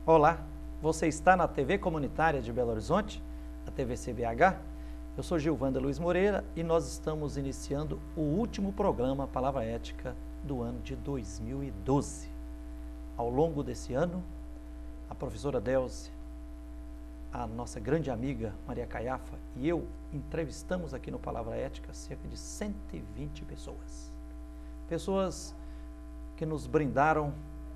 Olá, você está na TV Comunitária de Belo Horizonte, a TVC-BH. Eu sou Gilvanda Luiz Moreira e nós estamos iniciando o último programa Palavra Ética do ano de 2012. Ao longo desse ano, a professora Delze, a nossa grande amiga Maria Caiafa e eu entrevistamos aqui no Palavra Ética cerca de 120 pessoas. Pessoas que nos brindaram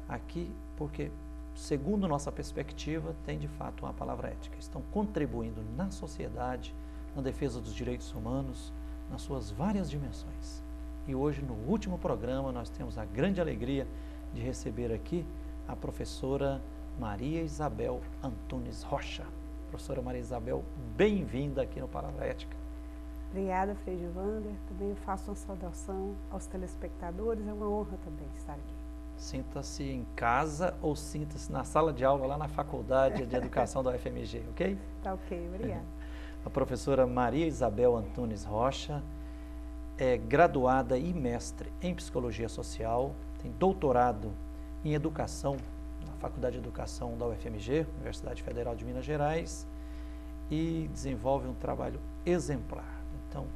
aqui porque, segundo nossa perspectiva, tem de fato uma palavra ética. Estão contribuindo na sociedade, na defesa dos direitos humanos, nas suas várias dimensões. E hoje, no último programa, nós temos a grande alegria de receber aqui a professora Maria Isabel Antunes Rocha. Professora Maria Isabel, bem-vinda aqui no Palavra Ética. Obrigada, Frei Gilvander. Também faço uma saudação aos telespectadores. É uma honra também estar aqui. Sinta-se em casa ou sinta-se na sala de aula lá na Faculdade de Educação da UFMG, ok? Tá ok, obrigada. A professora Maria Isabel Antunes Rocha é graduada e mestre em Psicologia Social, tem doutorado em Educação na Faculdade de Educação da UFMG, Universidade Federal de Minas Gerais, e desenvolve um trabalho exemplar. Então,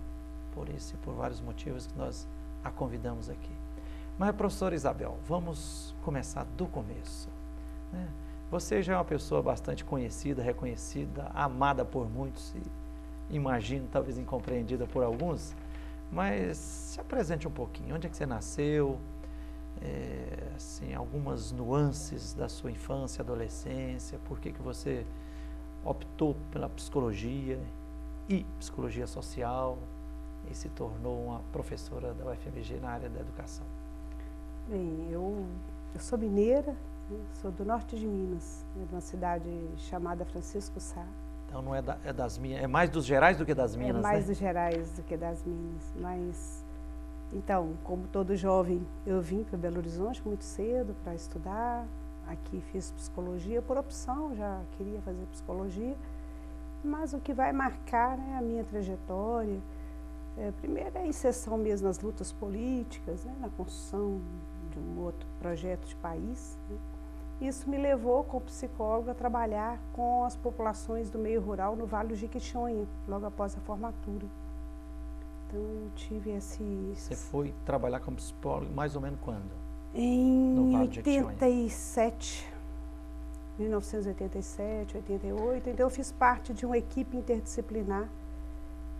por isso e por vários motivos que nós a convidamos aqui. Mas, professora Isabel, vamos começar do começo, né? Você já é uma pessoa bastante conhecida, reconhecida, amada por muitos e, imagino, talvez incompreendida por alguns, mas se apresente um pouquinho. Onde é que você nasceu? Assim, algumas nuances da sua infância, adolescência, por que você optou pela psicologia e psicologia social e se tornou uma professora da UFMG na área da educação? Bem, eu sou mineira, né? Sou do norte de Minas, né? De uma cidade chamada Francisco Sá. Então não é das Minas, é mais dos Gerais do que das Minas, né? É mais dos Gerais do que das Minas, mas então, como todo jovem, eu vim para Belo Horizonte muito cedo para estudar. Aqui fiz psicologia por opção, já queria fazer psicologia, mas o que vai marcar, né, a minha trajetória, primeiro é a inserção mesmo nas lutas políticas, né, na construção de um outro projeto de país, né. Isso me levou, como psicóloga, a trabalhar com as populações do meio rural no Vale do Jequitinhonha, logo após a formatura. Então, eu tive esse... Você foi trabalhar como psicóloga mais ou menos quando? Em 87, 1987, 88, então eu fiz parte de uma equipe interdisciplinar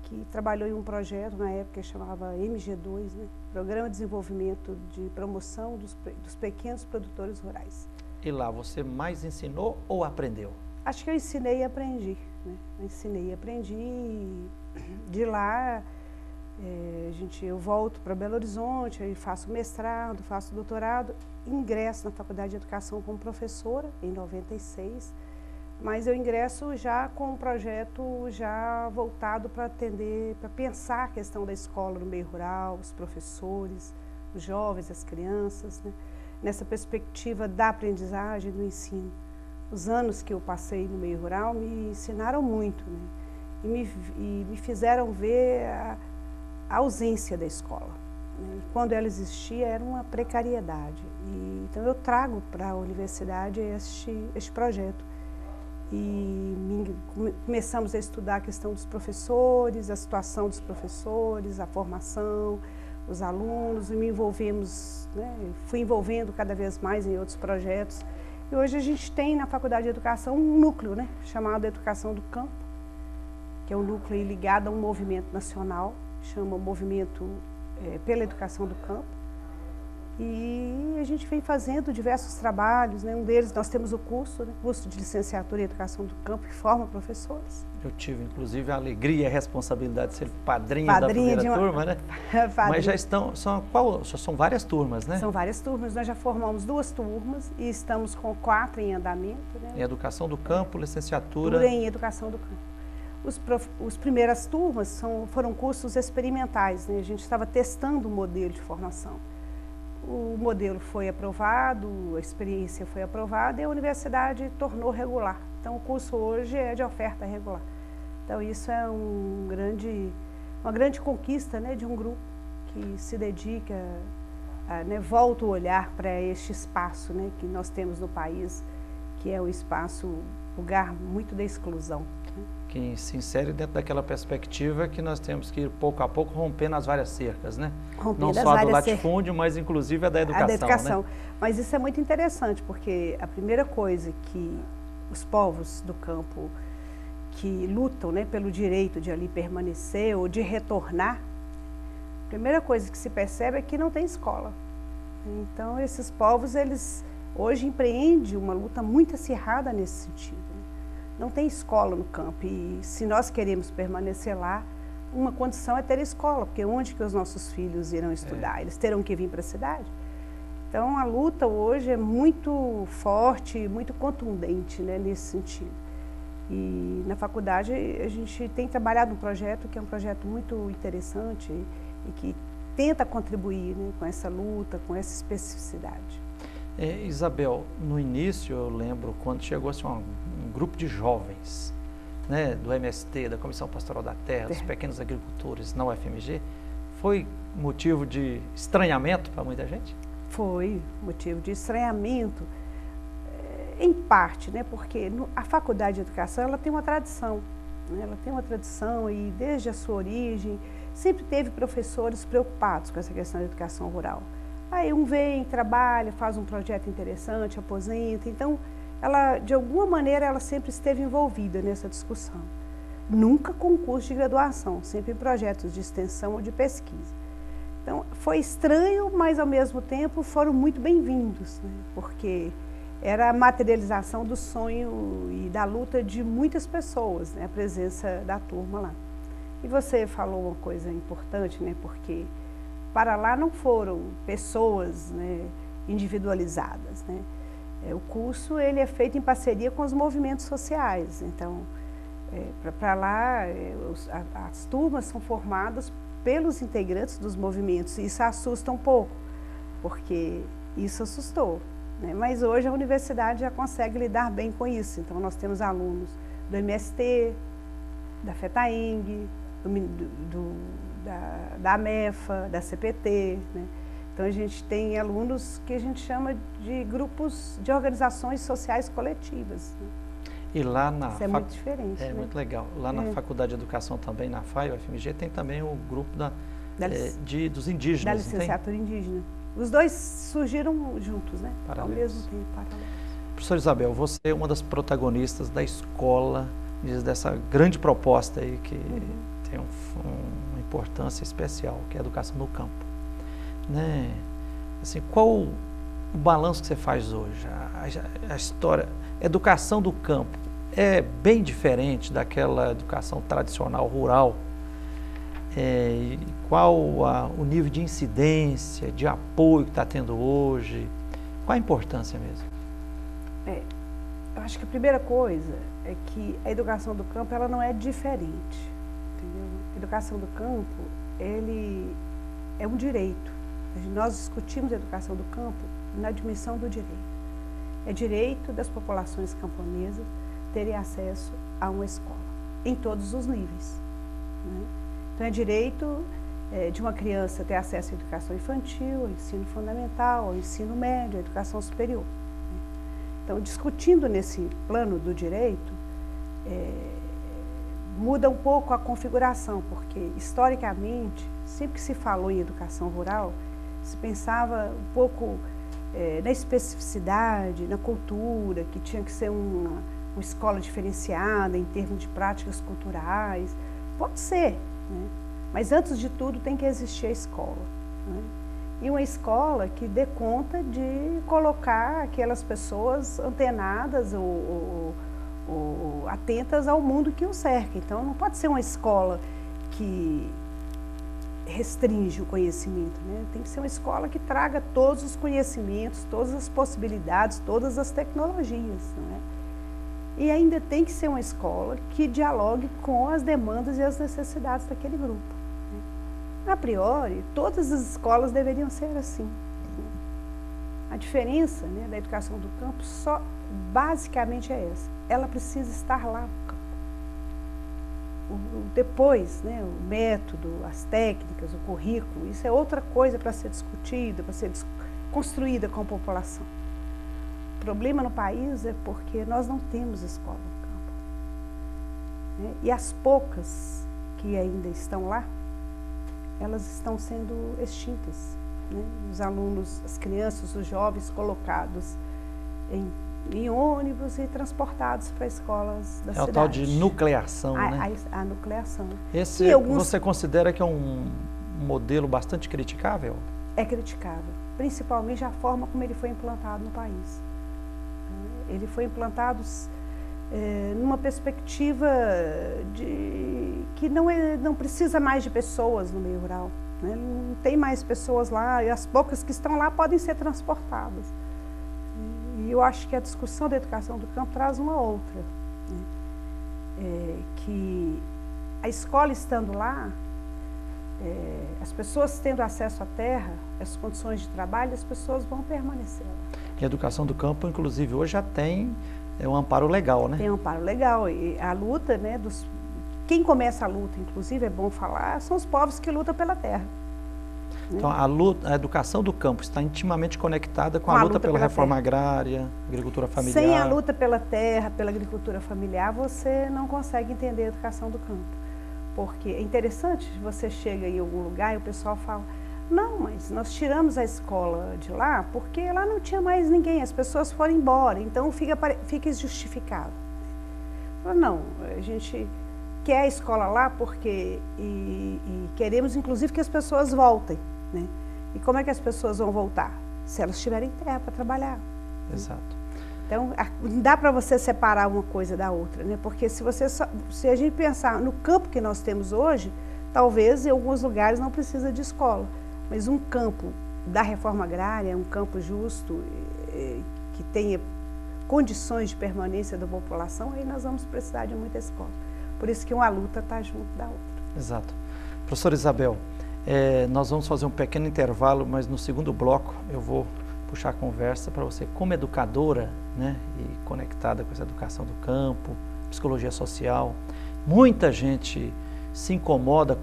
que trabalhou em um projeto na época que chamava MG2, né? Programa de Desenvolvimento de Promoção dos Pequenos Produtores Rurais. E lá você mais ensinou ou aprendeu? Acho que eu ensinei e aprendi, né? Eu ensinei e aprendi. De lá, eu volto para Belo Horizonte, aí faço mestrado, faço doutorado, ingresso na Faculdade de Educação como professora em 96, mas eu ingresso já com um projeto já voltado para atender, para pensar a questão da escola no meio rural, os professores, os jovens, as crianças, né? Nessa perspectiva da aprendizagem, do ensino. Os anos que eu passei no meio rural me ensinaram muito, né? E me fizeram ver a ausência da escola, né? Quando ela existia era uma precariedade. Então eu trago para a universidade este projeto. E começamos a estudar a questão dos professores, a situação dos professores, a formação, os alunos, e me envolvemos, né? Fui envolvendo cada vez mais em outros projetos. E hoje a gente tem na Faculdade de Educação um núcleo, né, chamado Educação do Campo, que é um núcleo ligado a um movimento nacional, chama Movimento pela Educação do Campo. E a gente vem fazendo diversos trabalhos, né? Um deles, nós temos o curso, né? Curso de Licenciatura em Educação do Campo, que forma professores. Eu tive, inclusive, a alegria e a responsabilidade de ser padrinho da primeira turma, né? Mas já estão, são várias turmas, né? São várias turmas, nós já formamos 2 turmas e estamos com 4 em andamento, né? Em Educação do Campo, licenciatura... Em Educação do Campo. As primeiras turmas foram cursos experimentais, né? A gente estava testando o modelo de formação. O modelo foi aprovado, a experiência foi aprovada e a universidade tornou regular. Então, o curso hoje é de oferta regular. Então, isso é uma grande conquista, né, de um grupo que se dedica, volta o olhar para este espaço, né, que nós temos no país, que é o espaço, lugar muito da exclusão. Que se insere dentro daquela perspectiva que nós temos que ir pouco a pouco rompendo as várias cercas, né? Não só a do latifúndio, mas inclusive a da educação. A da educação. Né? Mas isso é muito interessante, porque a primeira coisa que os povos do campo que lutam, né, pelo direito de ali permanecer ou de retornar, a primeira coisa que se percebe é que não tem escola. Então esses povos, eles hoje empreendem uma luta muito acirrada nesse sentido. Não tem escola no campo e se nós queremos permanecer lá, uma condição é ter escola, porque onde que os nossos filhos irão estudar? Eles terão que vir para a cidade. Então a luta hoje é muito forte, muito contundente, né, nesse sentido. E na faculdade a gente tem trabalhado um projeto que é um projeto muito interessante e que tenta contribuir, né, com essa luta, com essa especificidade. Isabel, no início eu lembro quando chegou assim, um grupo de jovens, né, do MST, da Comissão Pastoral da Terra, dos pequenos agricultores na UFMG, foi motivo de estranhamento para muita gente? Foi motivo de estranhamento, em parte, né, porque a Faculdade de Educação ela tem uma tradição, né, ela tem uma tradição e desde a sua origem sempre teve professores preocupados com essa questão da educação rural. Aí um vem, trabalha, faz um projeto interessante, aposenta. Então, ela, de alguma maneira, ela sempre esteve envolvida nessa discussão. Nunca com curso de graduação, sempre em projetos de extensão ou de pesquisa. Então, foi estranho, mas ao mesmo tempo foram muito bem-vindos, né? Porque era a materialização do sonho e da luta de muitas pessoas, né? A presença da turma lá. E você falou uma coisa importante, né? Porque para lá não foram pessoas, né, individualizadas, né? O curso ele é feito em parceria com os movimentos sociais. Então, para lá, as turmas são formadas pelos integrantes dos movimentos. E isso assusta um pouco, porque isso assustou, né? Mas hoje a universidade já consegue lidar bem com isso. Então, nós temos alunos do MST, da FETAENG, da AMEFA, da CPT, né? Então a gente tem alunos que a gente chama de grupos de organizações sociais coletivas, né? E lá na isso é muito diferente. É, né? Muito legal. Lá na Faculdade de Educação também, na FAI, UFMG, tem também o grupo dos indígenas. Da licenciatura indígena. Os dois surgiram juntos, né? Ao mesmo tempo, paralelos. Professora Isabel, você é uma das protagonistas da escola, dessa grande proposta aí que tem uma importância especial, que é a educação no campo, né? Assim, qual o balanço que você faz hoje? A história, a educação do campo é bem diferente daquela educação tradicional rural? Qual o nível de incidência, de apoio que está tendo hoje? Qual a importância mesmo? Eu acho que a primeira coisa é que a educação do campo ela não é diferente. Entendeu? A educação do campo, ele é um direito. Nós discutimos a educação do campo na dimensão do direito. É direito das populações camponesas terem acesso a uma escola, em todos os níveis, né? Então é direito de uma criança ter acesso à educação infantil, ao ensino fundamental, ao ensino médio, à educação superior, né? Então, discutindo nesse plano do direito, muda um pouco a configuração, porque historicamente, sempre que se falou em educação rural, se pensava um pouco na especificidade, na cultura, que tinha que ser uma escola diferenciada em termos de práticas culturais. Pode ser, né? Mas antes de tudo tem que existir a escola, né? E uma escola que dê conta de colocar aquelas pessoas antenadas ou atentas ao mundo que o cerca. Então, não pode ser uma escola que restringe o conhecimento, né? Tem que ser uma escola que traga todos os conhecimentos, todas as possibilidades, todas as tecnologias, não é? E ainda tem que ser uma escola que dialogue com as demandas e as necessidades daquele grupo, né? A priori, todas as escolas deveriam ser assim. A diferença, né, da educação do campo só basicamente é essa. Ela precisa estar lá no campo. Depois, né, o método, as técnicas, o currículo, isso é outra coisa para ser discutida, para ser construída com a população. problema no país é porque nós não temos escola no campo, né? E as poucas que ainda estão lá, elas estão sendo extintas, né? Os alunos, as crianças, os jovens colocados em ônibus e transportados para escolas da cidade. É o tal de nucleação, né? A nucleação. Esse você considera que é um modelo bastante criticável? É criticável, principalmente a forma como ele foi implantado no país. Ele foi implantado numa perspectiva de que não precisa mais de pessoas no meio rural, né? Não tem mais pessoas lá, e as poucas que estão lá podem ser transportadas. E eu acho que a discussão da educação do campo traz uma outra, né? Que a escola estando lá, as pessoas tendo acesso à terra, as condições de trabalho, as pessoas vão permanecer lá. E a educação do campo, inclusive, hoje já tem um amparo legal, né? Tem um amparo legal. E a luta, né, quem começa a luta, inclusive, é bom falar, são os povos que lutam pela terra. Então, a educação do campo está intimamente conectada com a luta pela reforma agrária, agricultura familiar. Sem a luta pela terra, pela agricultura familiar, você não consegue entender a educação do campo. Porque é interessante, você chega em algum lugar e o pessoal fala, não, mas nós tiramos a escola de lá porque lá não tinha mais ninguém, as pessoas foram embora, então fica injustificado. Não, a gente quer a escola lá porque e queremos, inclusive, que as pessoas voltem, né? E como é que as pessoas vão voltar? Se elas tiverem terra para trabalhar. Exato. Então, não dá para você separar uma coisa da outra, né? Porque se a gente pensar no campo que nós temos hoje, talvez em alguns lugares não precisa de escola, mas um campo da reforma agrária, um campo justo, que tenha condições de permanência da população, aí nós vamos precisar de muita escola. Por isso que uma luta está junto da outra. Exato. Professora Isabel, nós vamos fazer um pequeno intervalo, mas no segundo bloco eu vou puxar a conversa para você, como educadora, né, e conectada com essa educação do campo, psicologia social. Muita gente se incomoda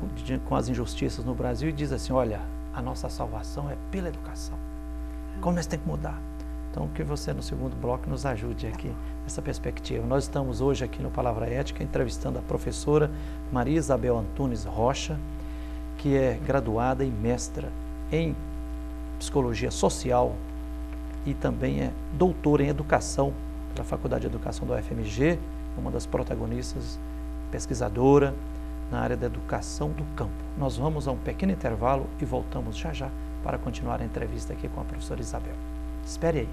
com as injustiças no Brasil e diz assim, olha, a nossa salvação é pela educação. Como nós temos que mudar? Então, que você, no segundo bloco, nos ajude aqui nessa perspectiva. Nós estamos hoje aqui no Palavra Ética entrevistando a professora Maria Isabel Antunes Rocha, que é graduada e mestra em psicologia social e também é doutora em educação pela Faculdade de Educação da UFMG, uma das protagonistas, pesquisadora na área da educação do campo. Nós vamos a um pequeno intervalo e voltamos já já para continuar a entrevista aqui com a professora Isabel. Espere aí.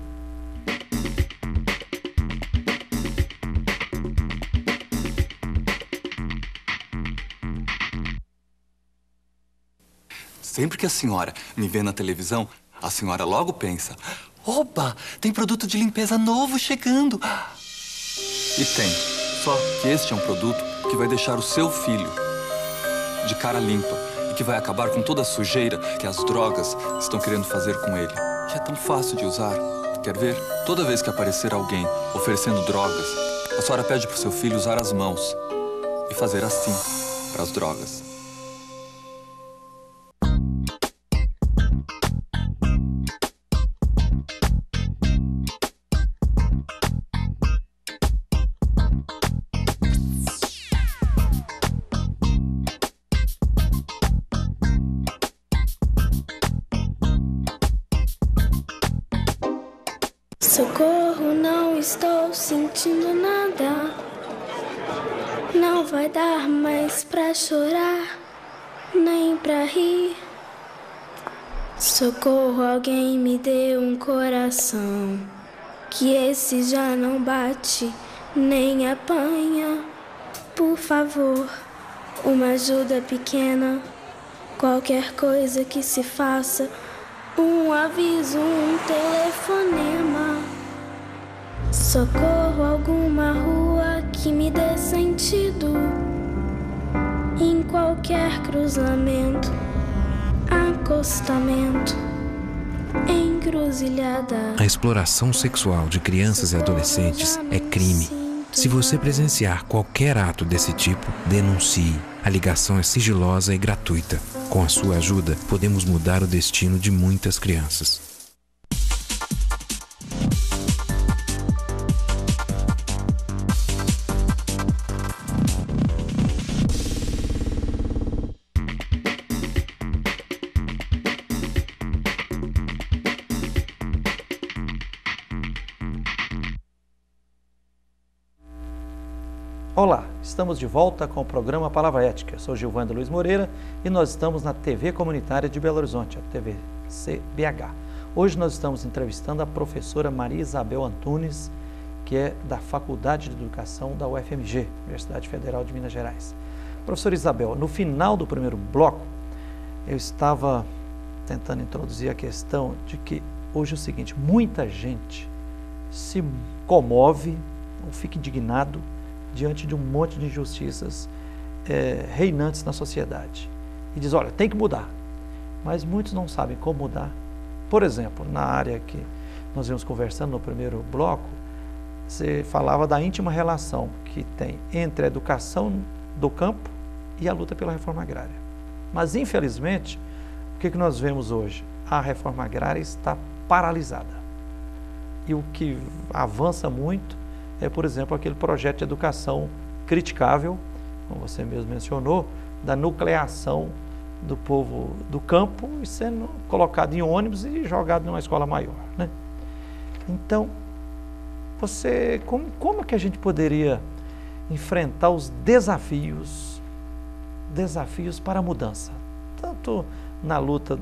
Sempre que a senhora me vê na televisão, a senhora logo pensa, opa, tem produto de limpeza novo chegando. E tem, só que este é um produto que vai deixar o seu filho de cara limpa e que vai acabar com toda a sujeira que as drogas estão querendo fazer com ele. Que é tão fácil de usar. Quer ver? Toda vez que aparecer alguém oferecendo drogas, a senhora pede para o seu filho usar as mãos e fazer assim para as drogas. Socorro, não estou sentindo nada. Não vai dar mais pra chorar, nem pra rir. Socorro, alguém me dê um coração, que esse já não bate, nem apanha. Por favor, uma ajuda pequena, qualquer coisa que se faça, um aviso, um telefonema. Socorro, alguma rua que me dê sentido, em qualquer cruzamento, acostamento, encruzilhada. A exploração sexual de crianças e adolescentes é crime. Se você presenciar qualquer ato desse tipo, denuncie. A ligação é sigilosa e gratuita. Com a sua ajuda, podemos mudar o destino de muitas crianças. Olá, estamos de volta com o programa Palavra Ética. Eu sou Gilvando Luiz Moreira e nós estamos na TV Comunitária de Belo Horizonte, a TVC-BH. Hoje nós estamos entrevistando a professora Maria Isabel Antunes, que é da Faculdade de Educação da UFMG, Universidade Federal de Minas Gerais. Professora Isabel, no final do primeiro bloco, eu estava tentando introduzir a questão de que hoje é o seguinte, muita gente se comove ou fica indignado diante de um monte de injustiças reinantes na sociedade. E diz, olha, tem que mudar. Mas muitos não sabem como mudar. Por exemplo, na área que nós vimos conversando no primeiro bloco, você falava da íntima relação que tem entre a educação do campo e a luta pela reforma agrária. Mas, infelizmente, o que nós vemos hoje? A reforma agrária está paralisada. E o que avança muito é, por exemplo, aquele projeto de educação criticável, como você mesmo mencionou, da nucleação do povo do campo e sendo colocado em ônibus e jogado numa escola maior, né? Então, como que a gente poderia enfrentar os desafios para a mudança? Tanto na luta,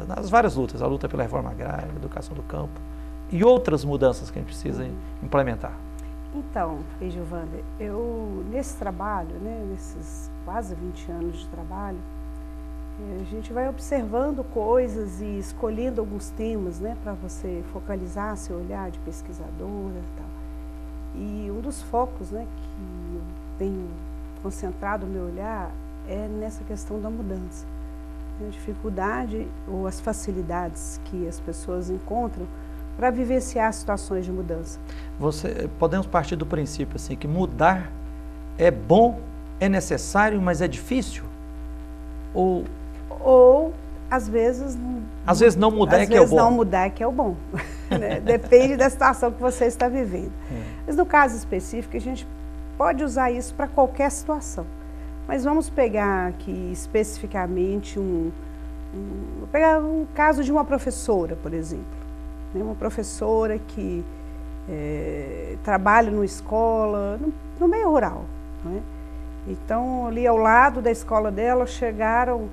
nas várias lutas, a luta pela reforma agrária, a educação do campo e outras mudanças que a gente precisa implementar. Então, Giovana, eu nesse trabalho, né, nesses quase 20 anos de trabalho, a gente vai observando coisas e escolhendo alguns temas, né, para você focalizar seu olhar de pesquisadora e tal. E um dos focos, né, que eu tenho concentrado o meu olhar é nessa questão da mudança. A dificuldade ou as facilidades que as pessoas encontram para vivenciar situações de mudança. Podemos partir do princípio assim, que mudar é bom, é necessário, mas é difícil? Ou às vezes não mudar é que é o bom. Não mudar é que é o bom. Né? Depende da situação que você está vivendo. Mas no caso específico, a gente pode usar isso para qualquer situação. Mas vamos pegar aqui especificamente vou pegar um caso de uma professora, por exemplo. Uma professora que trabalha numa escola, no meio rural. Né? Então, ali ao lado da escola dela, chegaram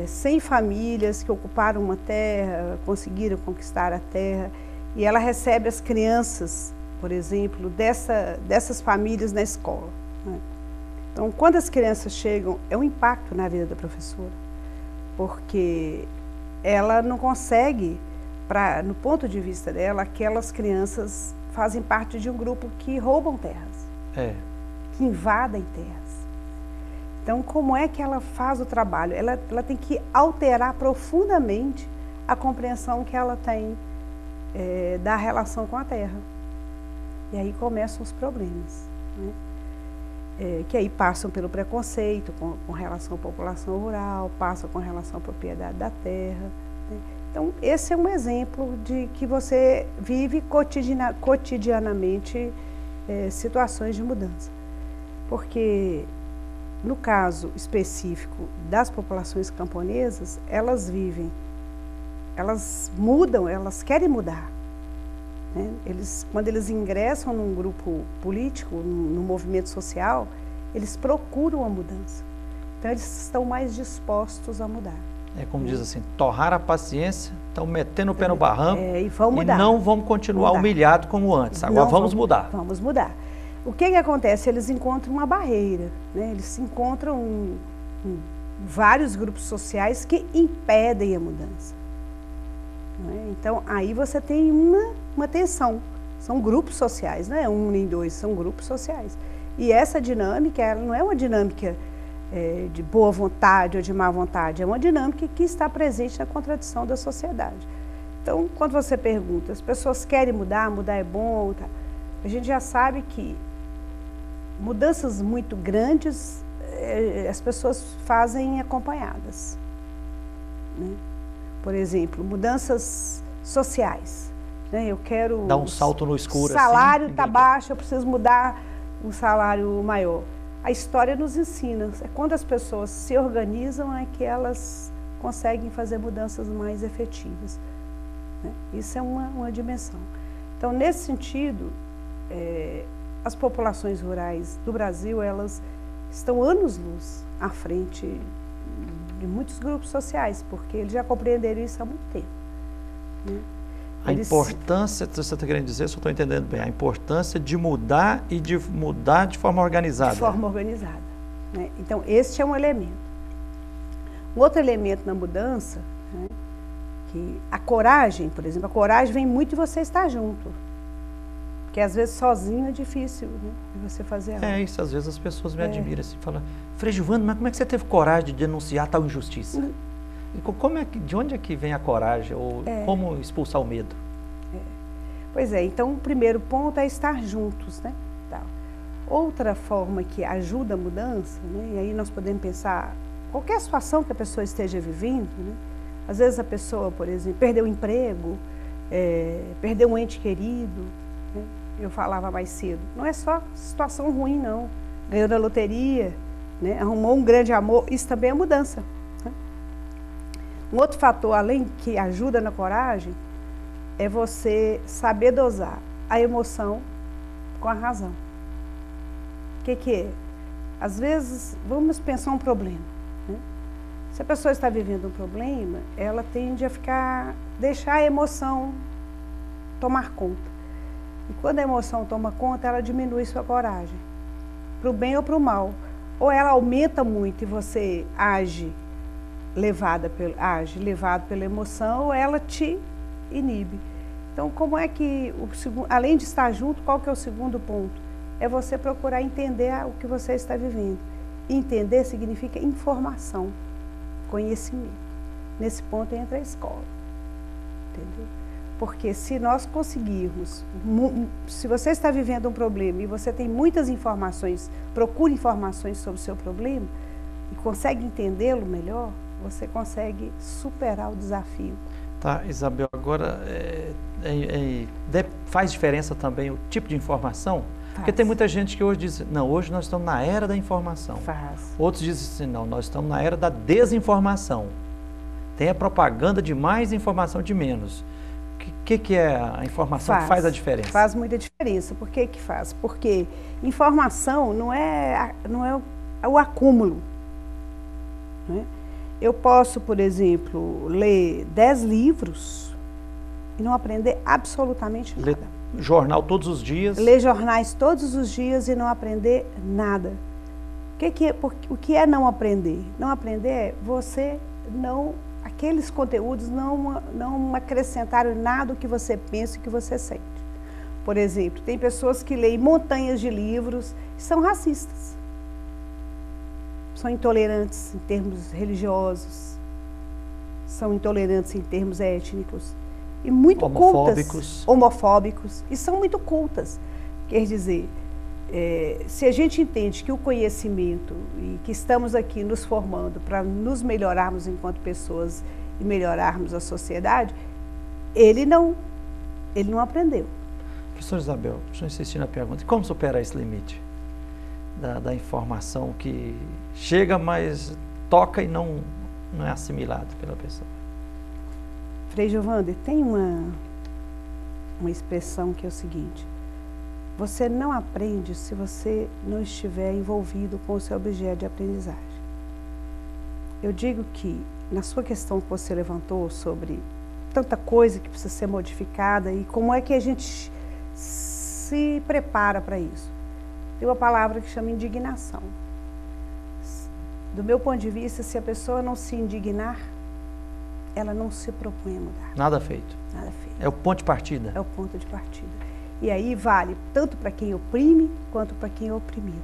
100 famílias que ocuparam uma terra, conseguiram conquistar a terra, e ela recebe as crianças, por exemplo, dessas famílias na escola. Né? Então, quando as crianças chegam, é um impacto na vida da professora, porque ela não consegue... no ponto de vista dela, aquelas crianças fazem parte de um grupo que roubam terras, que invadem terras. Então, como é que ela faz o trabalho? Ela tem que alterar profundamente a compreensão que ela tem da relação com a terra. E aí começam os problemas, né? Que aí passam pelo preconceito com relação à população rural, passam com relação à propriedade da terra, né? Então, esse é um exemplo de que você vive cotidianamente situações de mudança. Porque, no caso específico das populações camponesas, elas mudam, elas querem mudar. Né? Quando eles ingressam num grupo político, num movimento social, eles procuram a mudança. Então, eles estão mais dispostos a mudar. É como diz assim, torrar a paciência, estão metendo o pé no barranco e não vamos continuar humilhados como antes. Agora vamos mudar. Vamos mudar. O que acontece? Eles encontram uma barreira, né? Eles encontram vários grupos sociais que impedem a mudança. Né? Então, aí você tem uma tensão. São grupos sociais, não é um nem dois, são grupos sociais. E essa dinâmica, ela não é uma dinâmica de boa vontade ou de má vontade, é uma dinâmica que está presente na contradição da sociedade. Então, quando você pergunta, as pessoas querem mudar é bom, tá? A gente já sabe que mudanças muito grandes, as pessoas fazem acompanhadas. Né? Por exemplo, mudanças sociais. Né? Eu quero... Dar um salto no escuro. O salário está baixo, eu preciso mudar um salário maior. A história nos ensina, é quando as pessoas se organizam é que elas conseguem fazer mudanças mais efetivas. Né? Isso é uma dimensão. Então, nesse sentido, as populações rurais do Brasil, elas estão anos-luz à frente de muitos grupos sociais, porque eles já compreenderam isso há muito tempo, né? A importância, você está querendo dizer, se eu estou entendendo bem, a importância de mudar e de mudar de forma organizada. De forma organizada, né? Então, este é um elemento. Um outro elemento na mudança, né, que a coragem, por exemplo, a coragem vem muito de você estar junto. Porque às vezes sozinho é difícil, né, de você fazer algo. É isso, às vezes as pessoas me admiram assim, falam, Frei Gilvando, mas como é que você teve coragem de denunciar tal injustiça? De onde é que vem a coragem? Ou como expulsar o medo? Pois é, então o primeiro ponto é estar juntos, né? Outra forma que ajuda a mudança, né, e aí nós podemos pensar, qualquer situação que a pessoa esteja vivendo, né, às vezes a pessoa, por exemplo, perdeu o emprego, perdeu um ente querido, né, eu falava mais cedo, não é só situação ruim não, ganhou na loteria, né, arrumou um grande amor, isso também é mudança. Um outro fator, além que ajuda na coragem, é você saber dosar a emoção com a razão. O que é? Às vezes, vamos pensar um problema, né? Se a pessoa está vivendo um problema, ela tende a deixar a emoção tomar conta. E quando a emoção toma conta, ela diminui sua coragem, para o bem ou para o mal. Ou ela aumenta muito e você age levado pela emoção, ou ela te inibe. Então, como é que, além de estar junto, qual que é o segundo ponto? É você procurar entender o que você está vivendo. Entender significa informação, conhecimento. Nesse ponto entra a escola, entendeu? Porque se nós conseguirmos, se você está vivendo um problema e você tem muitas informações, procure informações sobre o seu problema e consegue entendê-lo melhor, você consegue superar o desafio. Tá, Isabel, agora faz diferença também o tipo de informação? Faz. Porque tem muita gente que hoje diz, não, hoje nós estamos na era da informação. Faz. Outros dizem assim, não, nós estamos na era da desinformação. Tem a propaganda de mais, informação de menos. O que é a informação que faz a diferença? Faz muita diferença. Por que faz? Porque informação não é o acúmulo, né? Eu posso, por exemplo, ler 10 livros e não aprender absolutamente nada. Ler jornal todos os dias. Ler jornais todos os dias e não aprender nada. O que é não aprender? Não aprender é você aqueles conteúdos não acrescentaram nada do que você pensa e que você sente. Por exemplo, tem pessoas que leem montanhas de livros e são racistas. São intolerantes em termos religiosos, são intolerantes em termos étnicos, e muito cultas, homofóbicos, e são muito cultas. Quer dizer, se a gente entende que o conhecimento, e que estamos aqui nos formando para nos melhorarmos enquanto pessoas e melhorarmos a sociedade, ele não aprendeu. Professora Isabel, deixa eu insistir na pergunta, como superar esse limite da informação que chega, mas toca e não é assimilado pela pessoa? Frei Gilvando, tem uma expressão que é o seguinte: você não aprende se você não estiver envolvido com o seu objeto de aprendizagem. Eu digo que, na sua questão que você levantou sobre tanta coisa que precisa ser modificada e como é que a gente se prepara para isso, tem uma palavra que chama indignação. Do meu ponto de vista, se a pessoa não se indignar, ela não se propõe a mudar. Nada feito. Nada feito. É o ponto de partida. É o ponto de partida. E aí vale tanto para quem oprime, quanto para quem é oprimido.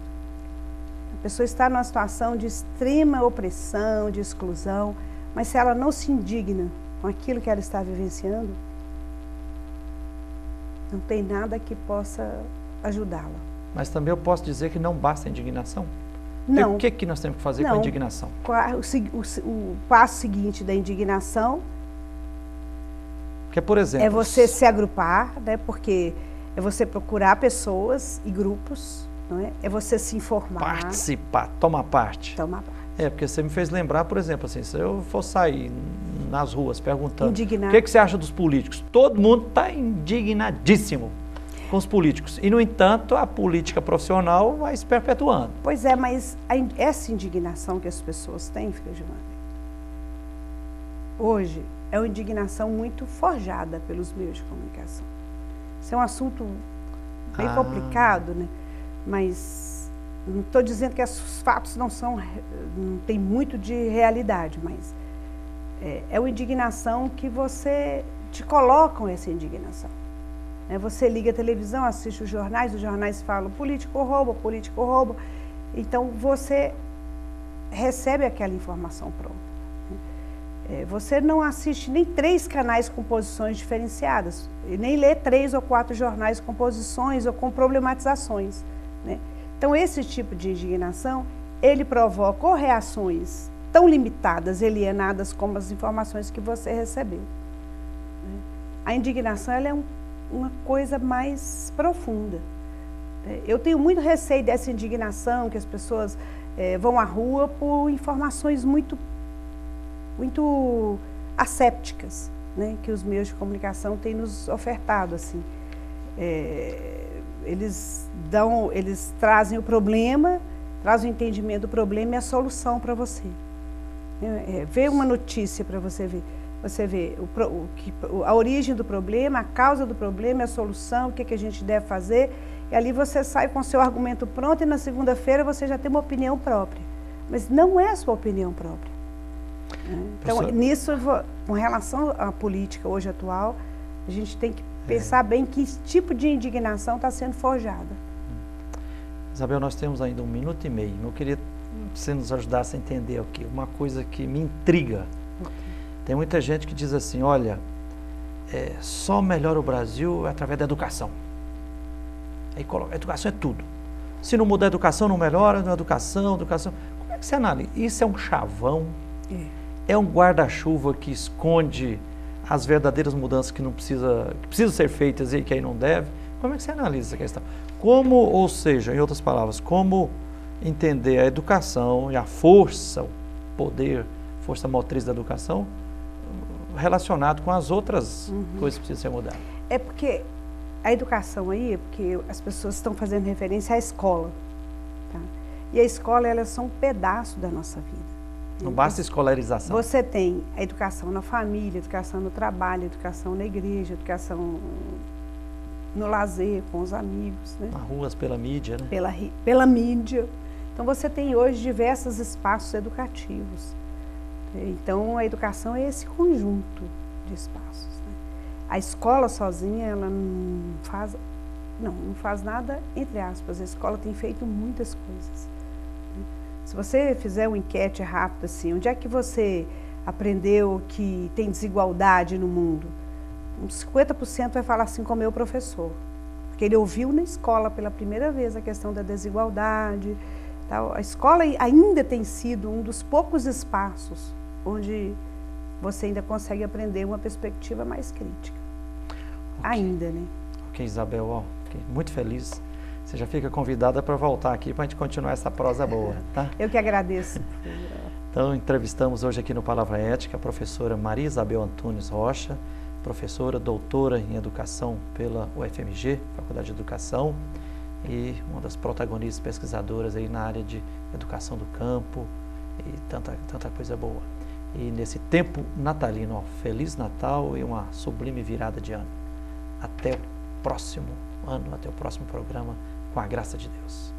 A pessoa está numa situação de extrema opressão, de exclusão, mas se ela não se indigna com aquilo que ela está vivenciando, não tem nada que possa ajudá-la. Mas também eu posso dizer que não basta a indignação? Não. O que nós temos que fazer com a indignação? O passo seguinte da indignação Porque, por exemplo, é você se agrupar, né? Porque é você procurar pessoas e grupos, não é? É você se informar. Participar, tomar parte. Tomar parte. Porque você me fez lembrar, por exemplo, assim, se eu for sair nas ruas perguntando Indignado. o que você acha dos políticos, todo mundo está indignadíssimo. com os políticos. E, no entanto, a política profissional vai se perpetuando. Pois é, mas essa indignação que as pessoas têm, filha Giovana, hoje é uma indignação muito forjada pelos meios de comunicação. Isso é um assunto bem complicado, né? Mas não estou dizendo que os fatos não tem muito de realidade, mas é uma indignação que te colocam essa indignação. Você liga a televisão, assiste os jornais falam político rouba. Então, você recebe aquela informação pronta. Você não assiste nem 3 canais com posições diferenciadas, e nem lê 3 ou 4 jornais com posições ou com problematizações, né? Então, esse tipo de indignação, ele provoca ou reações tão limitadas, alienadas, como as informações que você recebeu. A indignação, ela é uma coisa mais profunda. Eu tenho muito receio dessa indignação, que as pessoas vão à rua por informações muito assépticas, né, que os meios de comunicação têm nos ofertado, assim. Eles trazem o problema, trazem o entendimento do problema e a solução para você. Vê uma notícia para você ver. Você vê a origem do problema, a causa do problema, a solução, o que a gente deve fazer, e ali você sai com o seu argumento pronto e na segunda-feira você já tem uma opinião própria. Mas não é a sua opinião própria. Então, nisso, com relação à política hoje atual, a gente tem que pensar bem que tipo de indignação está sendo forjada. Isabel, nós temos ainda 1 minuto e meio. Eu queria que você nos ajudasse a entender aqui uma coisa que me intriga. Tem muita gente que diz assim, olha, só melhora o Brasil através da educação. Aí coloca, a educação é tudo. Se não mudar a educação, não melhora, não é educação. Como é que você analisa? Isso é um chavão? É um guarda-chuva que esconde as verdadeiras mudanças que precisam ser feitas e que aí não deve? Como é que você analisa essa questão? Ou seja, em outras palavras, como entender a educação e a força, o poder, força motriz da educação, relacionado com as outras coisas que precisam ser mudadas? É porque a educação aí, porque as pessoas estão fazendo referência à escola, tá? E a escola, elas são um pedaço da nossa vida. Não basta escolarização. Você tem a educação na família, educação no trabalho, educação na igreja, educação no lazer, com os amigos, né? Nas ruas, pela mídia, né? Pela mídia. Então, você tem hoje diversos espaços educativos. Então, a educação é esse conjunto de espaços, né? A escola sozinha, ela não faz nada, entre aspas. A escola tem feito muitas coisas. Se você fizer uma enquete rápida assim, onde é que você aprendeu que tem desigualdade no mundo? Uns 50% vai falar assim com o meu professor, porque ele ouviu na escola pela primeira vez a questão da desigualdade. Tal. A escola ainda tem sido um dos poucos espaços onde você ainda consegue aprender uma perspectiva mais crítica. Ainda, né? Ok, Isabel, fiquei muito feliz. Você já fica convidada para voltar aqui para a gente continuar essa prosa boa, tá? Eu que agradeço. Então, entrevistamos hoje aqui no Palavra Ética a professora Maria Isabel Antunes Rocha, professora, doutora em Educação pela UFMG, Faculdade de Educação, e uma das protagonistas pesquisadoras aí na área de educação do campo e tanta coisa boa. E nesse tempo natalino, Feliz Natal e uma sublime virada de ano. Até o próximo ano, até o próximo programa, com a graça de Deus.